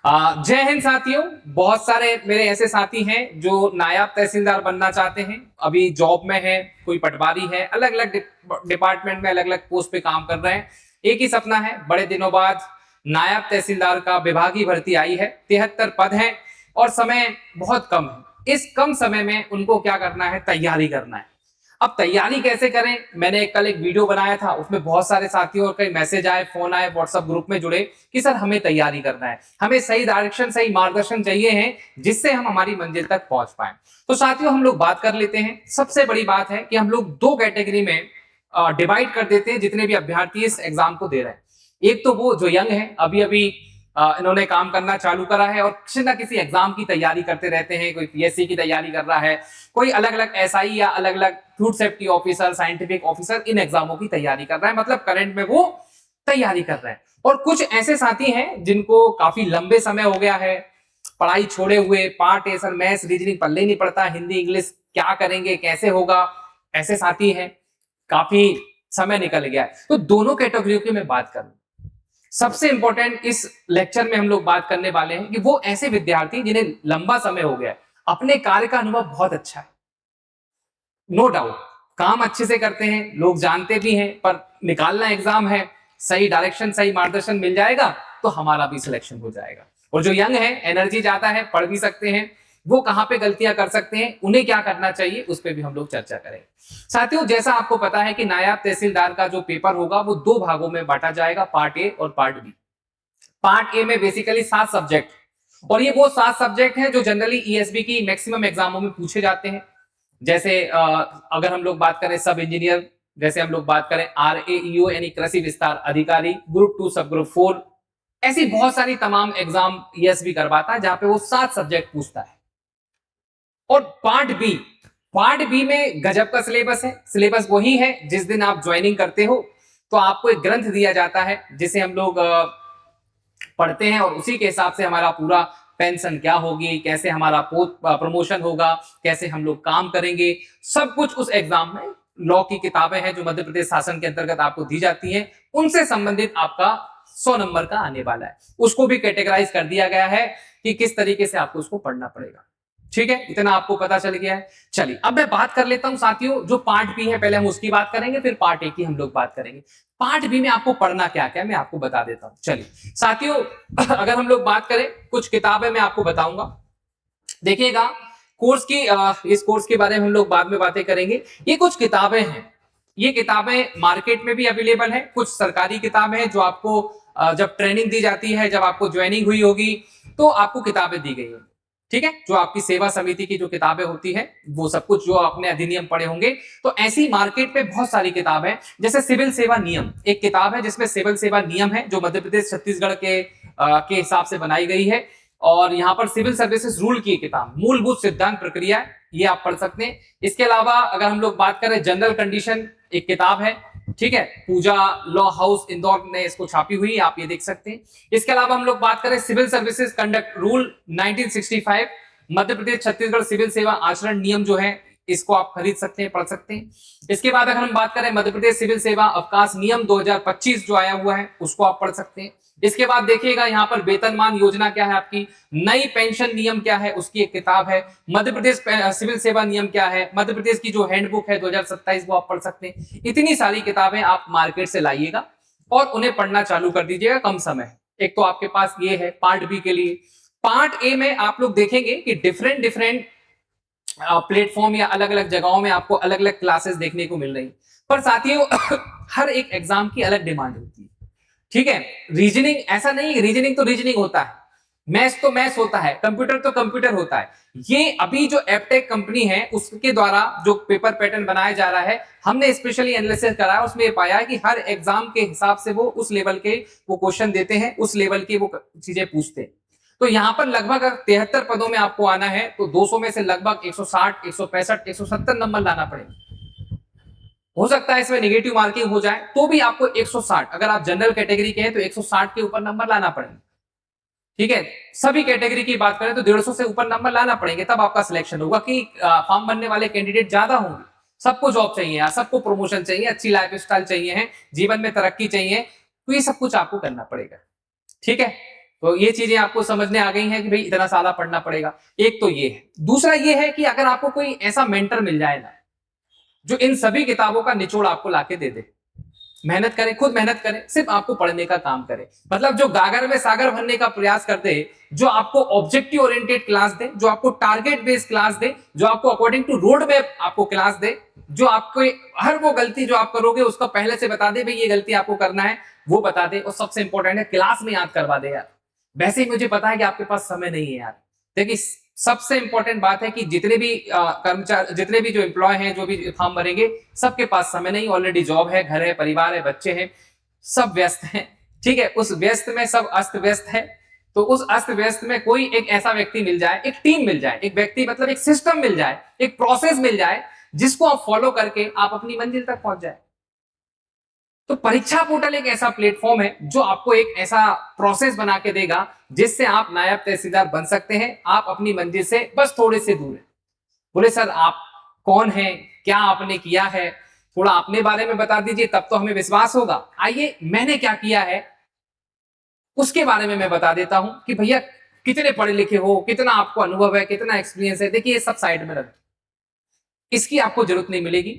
जय हिंद साथियों। बहुत सारे मेरे ऐसे साथी हैं जो नायब तहसीलदार बनना चाहते हैं, अभी जॉब में है, कोई पटवारी है, अलग अलग डिपार्टमेंट में अलग अलग पोस्ट पे काम कर रहे हैं। एक ही सपना है, बड़े दिनों बाद नायब तहसीलदार का विभागीय भर्ती आई है। 73 पद हैं और समय बहुत कम है। इस कम समय में उनको क्या करना है, तैयारी करना है। अब तैयारी कैसे करें, मैंने कल एक वीडियो बनाया था, उसमें बहुत सारे साथियों और कई मैसेज आए, फोन आए, व्हाट्सएप ग्रुप में जुड़े कि सर हमें तैयारी करना है, हमें सही डायरेक्शन, सही मार्गदर्शन चाहिए है जिससे हम हमारी मंजिल तक पहुंच पाए। तो साथियों हम लोग बात कर लेते हैं। सबसे बड़ी बात है कि हम लोग दो कैटेगरी में डिवाइड कर देते हैं जितने भी अभ्यर्थी इस एग्जाम को दे रहे हैं। एक तो वो जो यंग है, अभी अभी इन्होंने काम करना चालू करा है और किसी ना किसी एग्जाम की तैयारी करते रहते हैं। कोई पीएससी की तैयारी कर रहा है, कोई अलग अलग एसआई या अलग अलग food safety officer, scientific officer, इन एग्जामों की तैयारी कर रहा है, मतलब करंट में वो तैयारी कर रहे हैं। और कुछ ऐसे साथी हैं जिनको काफी लंबे समय हो गया है पढ़ाई छोड़े हुए, part A sir maths reasoning पढ़ने नहीं पड़ता, हिंदी इंग्लिश क्या करेंगे, कैसे होगा, ऐसे साथी हैं, काफी समय निकल गया है। तो दोनों कैटेगरियों की मैं बात करूं, सबसे इंपॉर्टेंट इस लेक्चर में हम लोग बात करने वाले हैं कि वो ऐसे विद्यार्थी जिन्हें लंबा समय हो गया है, अपने कार्य का अनुभव बहुत अच्छा है, नो डाउट काम अच्छे से करते हैं, लोग जानते भी हैं, पर निकालना एग्जाम है, सही डायरेक्शन, सही मार्गदर्शन मिल जाएगा तो हमारा भी सिलेक्शन हो जाएगा। और जो यंग है, एनर्जी ज्यादा है, पढ़ भी सकते हैं, वो कहां पे गलतियां कर सकते हैं, उन्हें क्या करना चाहिए, उस पर भी हम लोग चर्चा करेंगे। साथियों जैसा आपको पता है कि नायब तहसीलदार का जो पेपर होगा वो दो भागों में बांटा जाएगा, पार्ट ए और पार्ट बी। पार्ट ए में बेसिकली 7 सब्जेक्ट, और ये वो 7 सब्जेक्ट हैं जो जनरली ईएसबी की मैक्सिमम एग्जामों में पूछे जाते हैं। जैसे अगर हम लोग बात करें सब इंजीनियर, जैसे हम लोग बात करें आरएईओ यानी कृषि विस्तार अधिकारी, ग्रुप 2 सब ग्रुप 4, ऐसी बहुत सारी तमाम एग्जाम ईएसबी करवाता है जहां पे वो 7 सब्जेक्ट पूछता है। और पार्ट बी में गजब का सिलेबस है। सिलेबस वही है जिस दिन आप ज्वाइनिंग करते हो तो आपको एक ग्रंथ दिया जाता है जिसे हम लोग पढ़ते हैं और उसी के हिसाब से हमारा पूरा पेंशन क्या होगी, कैसे हमारा प्रमोशन होगा, कैसे हम लोग काम करेंगे, सब कुछ उस एग्जाम में। लॉ की किताबें हैं जो मध्य प्रदेश शासन के अंतर्गत आपको दी जाती हैं, उनसे संबंधित आपका 100 नंबर का आने वाला है। उसको भी कैटेगराइज कर दिया गया है कि किस तरीके से आपको उसको पढ़ना पड़ेगा। ठीक है, इतना आपको पता चल गया है। चलिए अब मैं बात कर लेता हूं साथियों, जो पार्ट बी है पहले हम उसकी बात करेंगे, फिर पार्ट ए की हम लोग बात करेंगे। पार्ट बी में आपको पढ़ना क्या क्या मैं आपको बता देता हूं। चलिए साथियों अगर हम लोग बात करें, कुछ किताबें मैं आपको बताऊंगा, देखिएगा। कोर्स की इस कोर्स के बारे में हम लोग बाद में बातें करेंगे। ये कुछ किताबें हैं, ये किताबें मार्केट में भी अवेलेबल है। कुछ सरकारी किताबें हैं जो आपको जब ट्रेनिंग दी जाती है, जब आपको ज्वाइनिंग हुई होगी तो आपको किताबें दी गई होंगी। ठीक है, जो आपकी सेवा समिति की जो किताबें होती है वो सब कुछ जो आपने अधिनियम पढ़े होंगे। तो ऐसी मार्केट में बहुत सारी किताबें हैं, जैसे सिविल सेवा नियम एक किताब है जिसमें सिविल सेवा नियम है, जो मध्य प्रदेश छत्तीसगढ़ के हिसाब से बनाई गई है। और यहाँ पर सिविल सर्विसेज रूल की किताब मूलभूत सिद्धांत प्रक्रिया, ये आप पढ़ सकते हैं। इसके अलावा अगर हम लोग बात करें जनरल कंडीशन एक किताब है, ठीक है, पूजा लॉ हाउस इंदौर ने इसको छापी हुई है, आप ये देख सकते हैं। इसके अलावा हम लोग बात करें civil services conduct rule 1965, Madhya Pradesh Chhattisgarh civil सेवा आचरण नियम जो है, इसको आप खरीद सकते हैं, पढ़ सकते हैं। इसके बाद अगर हम बात करें मध्य प्रदेश सिविल सेवा अवकाश नियम 2025 जो आया हुआ है, उसको आप पढ़ सकते हैं। इसके बाद देखिएगा यहाँ पर वेतनमान योजना क्या है आपकी, नई पेंशन नियम क्या है उसकी एक किताब है, मध्य प्रदेश सिविल सेवा नियम क्या है, मध्य प्रदेश की जो हैंडबुक है 2027 वो आप पढ़ सकते हैं। इतनी सारी किताबें आप मार्केट से लाइएगा और उन्हें पढ़ना चालू कर दीजिएगा, कम समय। एक तो आपके पास ये है पार्ट बी के लिए। पार्ट ए में आप लोग देखेंगे कि डिफरेंट डिफरेंट प्लेटफॉर्म या अलग अलग जगहों में आपको अलग अलग क्लासेस देखने को मिल रही, पर साथियों हर एक एग्जाम की अलग डिमांड होती है। ठीक है, रीजनिंग ऐसा नहीं है, रीजनिंग तो रीजनिंग होता है, मैथ्स तो मैथ्स होता है, कंप्यूटर तो कंप्यूटर होता है। ये अभी जो एपटेक कंपनी है उसके द्वारा जो पेपर पैटर्न बनाया जा रहा है, हमने स्पेशली एनालिसिस करा है, उसमें ये पाया है कि हर एग्जाम के हिसाब से वो उस लेवल के वो क्वेश्चन देते हैं, उस लेवल की वो चीजें पूछते हैं। तो यहां पर लगभग 73 पदों में आपको आना है तो 200 में से लगभग 160, 165, 170 नंबर लाना पड़ेगा। हो सकता है इसमें नेगेटिव मार्किंग हो जाए तो भी आपको 160, अगर आप जनरल कैटेगरी के हैं तो 160 के ऊपर नंबर लाना पड़ेगा। ठीक है, सभी कैटेगरी की बात करें तो 150 से ऊपर नंबर लाना पड़ेंगे, तब आपका सिलेक्शन होगा। कि फॉर्म भरने वाले कैंडिडेट ज्यादा होंगे, सबको जॉब चाहिए, सबको प्रमोशन चाहिए, अच्छी लाइफ स्टाइल चाहिए है, जीवन में तरक्की चाहिए, तो ये सब कुछ आपको करना पड़ेगा। ठीक है, तो ये चीजें आपको समझने आ गई हैं कि भाई इतना सारा पढ़ना पड़ेगा। एक तो ये है। दूसरा ये है कि अगर आपको कोई ऐसा मेंटर मिल जाए ना जो इन सभी किताबों का निचोड़ आपको लाके दे दे, मेहनत करें, खुद मेहनत करें, सिर्फ आपको पढ़ने का काम करें, मतलब जो गागर में सागर भरने का प्रयास कर दे, जो आपको ऑब्जेक्टिव ओरिएंटेड क्लास दे, जो आपको टारगेट बेस्ड क्लास दे, जो आपको अकॉर्डिंग टू रोड मैप आपको क्लास दे, जो आपको हर वो गलती जो आप करोगे उसका पहले से बता दे, भाई ये गलती आपको करना है, वो बता दे, और सबसे इंपॉर्टेंट है क्लास में याद करवा दे यार। वैसे ही मुझे पता है कि आपके पास समय नहीं है यार। देखिए सबसे इंपॉर्टेंट बात है कि जितने भी कर्मचारी, जितने भी जो एम्प्लॉय हैं, जो भी फॉर्म भरेंगे, सबके पास समय नहीं, ऑलरेडी जॉब है, घर है, परिवार है, बच्चे हैं, सब व्यस्त हैं। ठीक है, उस व्यस्त में सब अस्त व्यस्त है। तो उस अस्त व्यस्त में कोई एक ऐसा व्यक्ति मिल जाए, एक टीम मिल जाए, एक व्यक्ति मतलब एक सिस्टम मिल जाए, एक प्रोसेस मिल जाए जिसको आप फॉलो करके आप अपनी मंजिल तक पहुंच जाए। तो परीक्षा पोर्टल एक ऐसा प्लेटफॉर्म है जो आपको एक ऐसा प्रोसेस बना के देगा जिससे आप नायब तहसीलदार बन सकते हैं। आप अपनी मंजिल से बस थोड़े से दूर हैं। बोले सर आप कौन हैं, क्या आपने किया है, थोड़ा अपने बारे में बता दीजिए, तब तो हमें विश्वास होगा। आइए मैंने क्या किया है उसके बारे में मैं बता देता हूं कि भैया कितने पढ़े लिखे हो, कितना आपको अनुभव है, कितना एक्सपीरियंस है। देखिए ये सब साइड में रख, इसकी आपको जरूरत नहीं मिलेगी।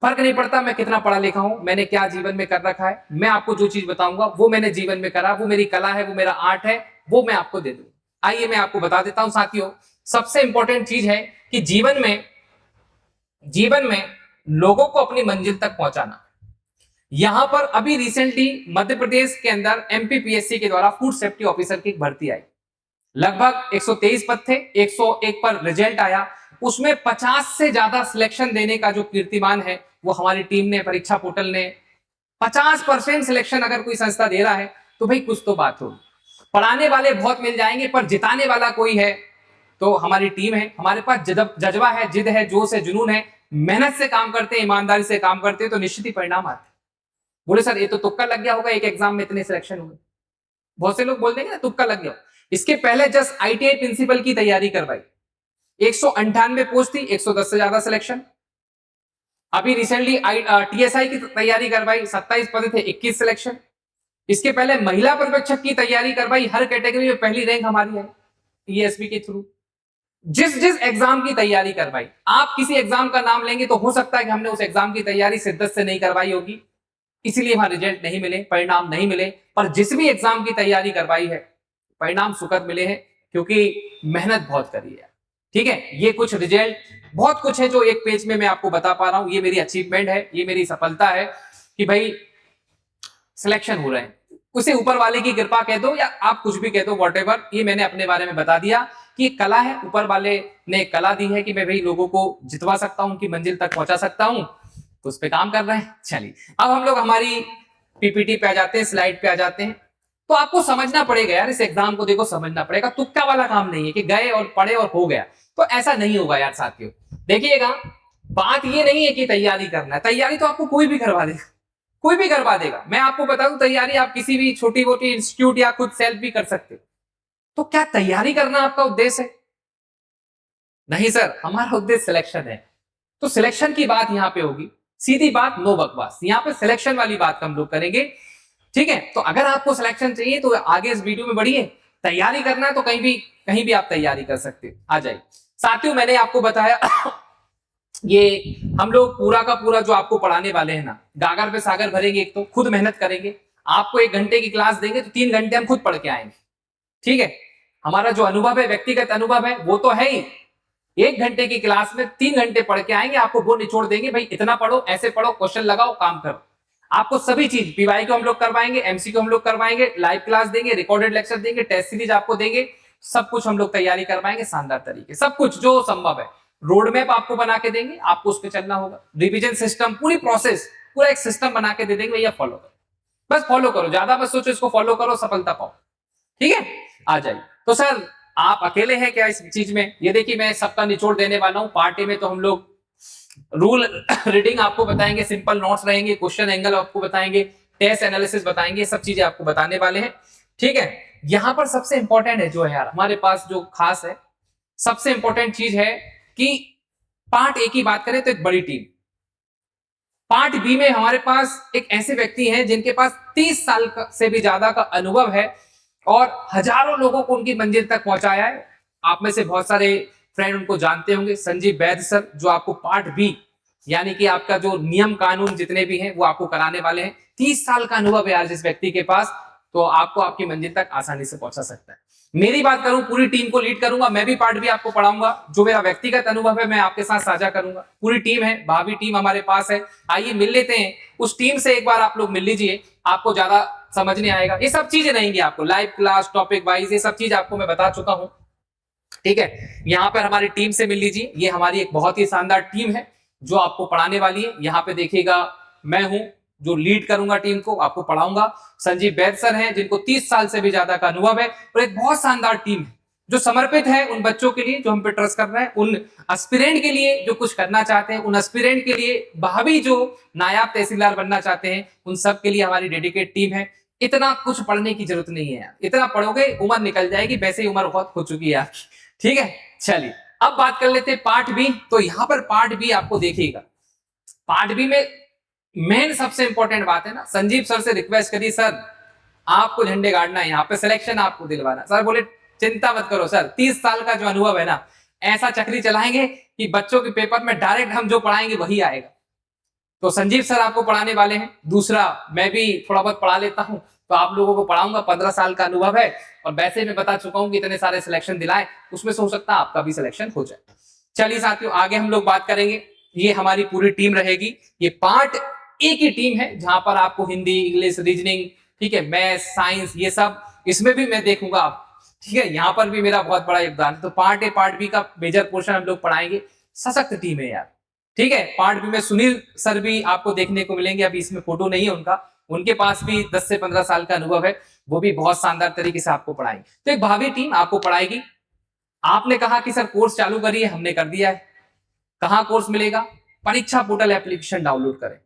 फर्क नहीं पड़ता मैं कितना पढ़ा लिखा हूं, मैंने क्या जीवन में कर रखा है। मैं आपको जो चीज बताऊंगा वो मैंने जीवन में करा, वो मेरी कला है, वो मेरा आर्ट है, वो मैं आपको दे दूं। आइए मैं आपको बता देता हूं साथियों। सबसे इंपॉर्टेंट चीज है कि जीवन में लोगों को अपनी मंजिल तक पहुंचाना। यहां पर अभी रिसेंटली मध्य प्रदेश के अंदर एमपीपीएससी के द्वारा फूड सेफ्टी ऑफिसर की भर्ती आई। लगभग 123 पद थे, 101 पर रिजल्ट आया। उसमें 50 से ज्यादा सिलेक्शन देने का जो कीर्तिमान है वो हमारी टीम ने, परीक्षा पोर्टल ने 50% सिलेक्शन अगर कोई संस्था दे रहा है तो भाई कुछ तो बात होगी। पढ़ाने वाले बहुत मिल जाएंगे पर जिताने वाला कोई है तो हमारी टीम है। हमारे पास जज्बा है, जिद है, जोश है, जुनून है, मेहनत से काम करते हैं, ईमानदारी से काम करते हैं, तो निश्चित ही परिणाम आते हैं। बोले सर ये तो तुक्का लग गया होगा, एक एग्जाम में इतने सिलेक्शन हुए। बहुत से लोग बोल देंगे ना तुक्का लग गया। इसके पहले जस्ट आईटीआई प्रिंसिपल की तैयारी करवाई, 198 पोस्ट थी, 110 से ज्यादा सिलेक्शन। अभी रिसेंटली टीएसआई की तैयारी करवाई, 27 पद थे, 21 सिलेक्शन। इसके पहले महिला पर्यवेक्षक की तैयारी करवाई, हर कैटेगरी में पहली रैंक हमारी है ईएसपी के थ्रू। जिस जिस एग्जाम की तैयारी करवाई, आप किसी एग्जाम का नाम लेंगे तो हो सकता है कि हमने उस एग्जाम की तैयारी शिद्दत से नहीं करवाई होगी, इसीलिए वहां रिजल्ट नहीं मिले, परिणाम नहीं मिले। पर जिस भी एग्जाम की तैयारी करवाई है परिणाम सुखद मिले हैं, क्योंकि मेहनत बहुत करी है। ठीक है, ये कुछ रिजल्ट, बहुत कुछ है जो एक पेज में मैं आपको बता पा रहा हूं। ये मेरी अचीवमेंट है, ये मेरी सफलता है कि भाई सिलेक्शन हो रहे हैं। उसे ऊपर वाले की कृपा कह दो या आप कुछ भी कह दो, वॉटेवर, ये मैंने अपने बारे में बता दिया कि कला है, ऊपर वाले ने कला दी है कि मैं भाई लोगों को जितवा सकता हूं, उनकी मंजिल तक पहुंचा सकता हूं, तो उस पर काम कर रहे हैं। चलिए अब हम लोग हमारी पीपीटी पे आ जाते हैं, स्लाइड पे आ जाते हैं। तो आपको समझना पड़ेगा यार, इस एग्जाम को देखो समझना पड़ेगा, तुक्का वाला काम नहीं है कि गए और पढ़े और हो गया, तो ऐसा नहीं होगा यार साथियों। देखिएगा बात ये नहीं है कि तैयारी करना है, तैयारी तो आपको कोई भी करवा देगा, कोई भी करवा देगा। मैं आपको बता दूं तैयारी आप किसी भी छोटी मोटी इंस्टीट्यूट या खुद सेल्फ भी कर सकते हो। तो क्या तैयारी करना आपका उद्देश्य है? नहीं सर, हमारा उद्देश्य सिलेक्शन है। तो सिलेक्शन की बात यहां पे होगी, सीधी बात, नो बकवास। यहां पे सिलेक्शन वाली बात हम लोग करेंगे। ठीक है, तो अगर आपको सिलेक्शन चाहिए तो आगे इस वीडियो में बढ़िए। तैयारी करना है तो कहीं भी आप तैयारी कर सकते हो, आ जाइए साथियों। मैंने आपको बताया ये हम लोग पूरा का पूरा जो आपको पढ़ाने वाले हैं ना, गागर पे सागर भरेंगे। एक तो खुद मेहनत करेंगे, आपको 1 घंटे की क्लास देंगे तो 3 घंटे हम खुद पढ़ के आएंगे। ठीक है, हमारा जो अनुभव है, व्यक्तिगत अनुभव है, वो तो है ही। 1 घंटे की क्लास में 3 घंटे पढ़ के आएंगे, आपको वो निचोड़ देंगे, भाई इतना पढ़ो, ऐसे पढ़ो, क्वेश्चन लगाओ, काम करो। आपको सभी चीज पीवाई को हम लोग करवाएंगे, एमसीक्यू हम लोग करवाएंगे, लाइव क्लास देंगे, रिकॉर्डेड लेक्चर देंगे, टेस्ट सीरीज आपको देंगे, सब कुछ हम लोग तैयारी करवाएंगे शानदार तरीके, सब कुछ जो संभव है। रोड मैप आपको बना के देंगे, आपको उस पर चलना होगा। रिवीजन सिस्टम, पूरी प्रोसेस, पूरा एक सिस्टम बना के दे देंगे, भैया फॉलो करो, बस फॉलो करो, ज्यादा मत सोचो, इसको फॉलो करो, सफलता पाओ। ठीक है, आ जाइए। तो सर आप अकेले हैं क्या इस चीज में? ये देखिए मैं सबका निचोड़ देने वाला हूं। पार्टी में तो हम लोग रूल रीडिंग आपको बताएंगे, सिंपल नोट्स रहेंगे, क्वेश्चन एंगल आपको बताएंगे, टेस्ट एनालिसिस बताएंगे, सब चीजें आपको बताने वाले हैं। ठीक है, यहां पर सबसे इंपॉर्टेंट है जो है यार हमारे पास जो खास है, सबसे इंपॉर्टेंट चीज है कि पार्ट ए की बात करें तो एक बड़ी टीम, पार्ट बी में हमारे पास एक ऐसे व्यक्ति हैं जिनके पास 30 साल से भी ज्यादा का अनुभव है और हजारों लोगों को उनकी मंजिल तक पहुंचाया है। आप में से बहुत सारे फ्रेंड उनको जानते होंगे, संजीव वैद्य सर, जो आपको पार्ट बी यानी कि आपका जो नियम कानून जितने भी हैं वो आपको कराने वाले हैं। 30 साल का अनुभव है यार जिस व्यक्ति के पास, तो आपको आपकी मंजिल तक आसानी से पहुंचा सकता है। मेरी बात करूं, पूरी टीम को लीड करूंगा, मैं भी पार्ट भी आपको पढ़ाऊंगा, जो मेरा व्यक्तिगत अनुभव है मैं आपके साथ साझा करूंगा। पूरी टीम है, भावी टीम हमारे पास है, आइए मिल लेते हैं उस टीम से, एक बार आप लोग मिल लीजिए, आपको ज्यादा समझने आएगा। ये सब चीजें रहेंगी आपको, लाइव क्लास, टॉपिक वाइज, ये सब चीज आपको मैं बता चुका हूं। ठीक है, यहाँ पर हमारी टीम से मिल लीजिए, ये हमारी एक बहुत ही शानदार टीम है जो आपको पढ़ाने वाली है। यहाँ पे देखिएगा, मैं हूं जो लीड करूंगा टीम को, आपको पढ़ाऊंगा। संजीव वैद्य सर हैं जिनको 30 साल से भी ज्यादा का अनुभव है, और एक बहुत शानदार टीम है जो समर्पित है उन बच्चों के लिए जो हम पे ट्रस्ट कर रहे हैं, उन एस्पिरेंट के लिए जो कुछ करना चाहते हैं, उन एस्पिरेंट के लिए, भाभी जो नायाब तहसीलदार बनना चाहते हैं, उन सब के लिए हमारी डेडिकेट टीम है। इतना कुछ पढ़ने की जरूरत नहीं है यार, इतना पढ़ोगे उम्र निकल जाएगी, वैसे ही उम्र बहुत हो चुकी है आपकी। ठीक है, चलिए अब बात कर लेते हैं पार्ट बी। तो यहां पर पार्ट बी आपको देखिएगा, पार्ट बी में मेन सबसे इंपॉर्टेंट बात है ना, संजीव सर से रिक्वेस्ट करिए, सर आपको झंडे गाड़ना है, यहाँ पे सिलेक्शन आपको दिलवाना। सर बोले चिंता मत करो सर, 30 साल का जो अनुभव है ना, ऐसा चक्री चलाएंगे कि बच्चों के पेपर में डायरेक्ट हम जो पढ़ाएंगे वही आएगा। तो संजीव सर आपको पढ़ाने वाले हैं। दूसरा, मैं भी थोड़ा बहुत पढ़ा लेता हूं, तो आप लोगों को पढ़ाऊंगा, 15 साल का अनुभव है, और वैसे मैं बता चुका हूं कि इतने सारे सिलेक्शन दिलाए, उसमें से हो सकता है आपका भी सिलेक्शन हो जाए। चलिए साथियों, आगे हम लोग बात करेंगे। ये हमारी पूरी टीम रहेगी, ये पार्ट ए की टीम है, जहां पर आपको हिंदी, इंग्लिश, रीजनिंग, ठीक है, मैथ्स, साइंस, ये सब इसमें भी मैं देखूंगा आप, ठीक है, यहाँ पर भी मेरा बहुत बड़ा योगदान है। तो पार्ट ए पार्ट बी का मेजर पोर्शन हम लोग पढ़ाएंगे। सशक्त टीम है यार, ठीक है। पार्ट बी में सुनील सर भी आपको देखने को मिलेंगे, अभी इसमें फोटो नहीं है उनका, उनके पास भी 10 से 15 साल का अनुभव है, वो भी बहुत शानदार तरीके से आपको पढ़ाएंगे। तो एक भावी टीम आपको पढ़ाएगी। आपने कहा कि सर कोर्स चालू करिए, हमने कर दिया है। कहां कोर्स मिलेगा? परीक्षा पोर्टल एप्लीकेशन डाउनलोड करें।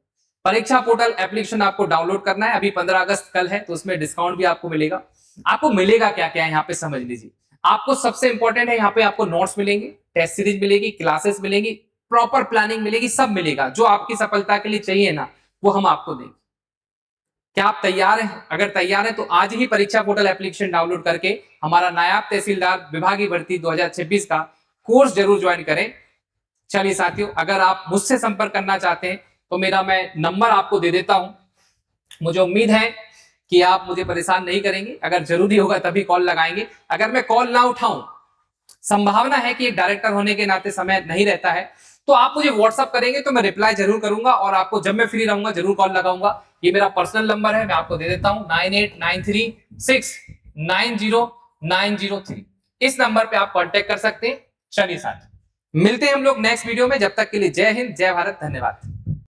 परीक्षा पोर्टल एप्लीकेशन आपको डाउनलोड करना है, अभी 15 अगस्त कल है, तो उसमें डिस्काउंट भी आपको मिलेगा। आपको मिलेगा क्या क्या, यहाँ पे समझ लीजिए। आपको सबसे इंपॉर्टेंट है, यहाँ पे आपको नोट्स मिलेंगे, टेस्ट सीरीज मिलेगी, क्लासेस मिलेगी, प्रॉपर प्लानिंग मिलेगी, सब मिलेगा। जो आपकी सफलता के लिए चाहिए ना, वो हम आपको देंगे। क्या आप तैयार हैं? अगर तैयार हैं तो आज ही परीक्षा पोर्टल एप्लीकेशन डाउनलोड करके हमारा नायाब तहसीलदार विभागीय भर्ती 2026 का कोर्स जरूर ज्वाइन करें। चलिए साथियों, अगर आप मुझसे संपर्क करना चाहते हैं तो मेरा मैं नंबर आपको दे देता हूं। मुझे उम्मीद है कि आप मुझे परेशान नहीं करेंगे, अगर जरूरी होगा तभी कॉल लगाएंगे। अगर मैं कॉल ना उठाऊं, संभावना है कि एक डायरेक्टर होने के नाते समय नहीं रहता है, तो आप मुझे व्हाट्सअप करेंगे तो मैं रिप्लाई जरूर करूंगा, और आपको जब मैं फ्री रहूंगा जरूर कॉल लगाऊंगा। ये मेरा पर्सनल नंबर है, मैं आपको दे देता हूं, 9893690903। इस नंबर पे आप कांटेक्ट कर सकते हैं। चलिए साथ मिलते हैं हम लोग नेक्स्ट वीडियो में, जब तक के लिए जय हिंद, जय भारत, धन्यवाद।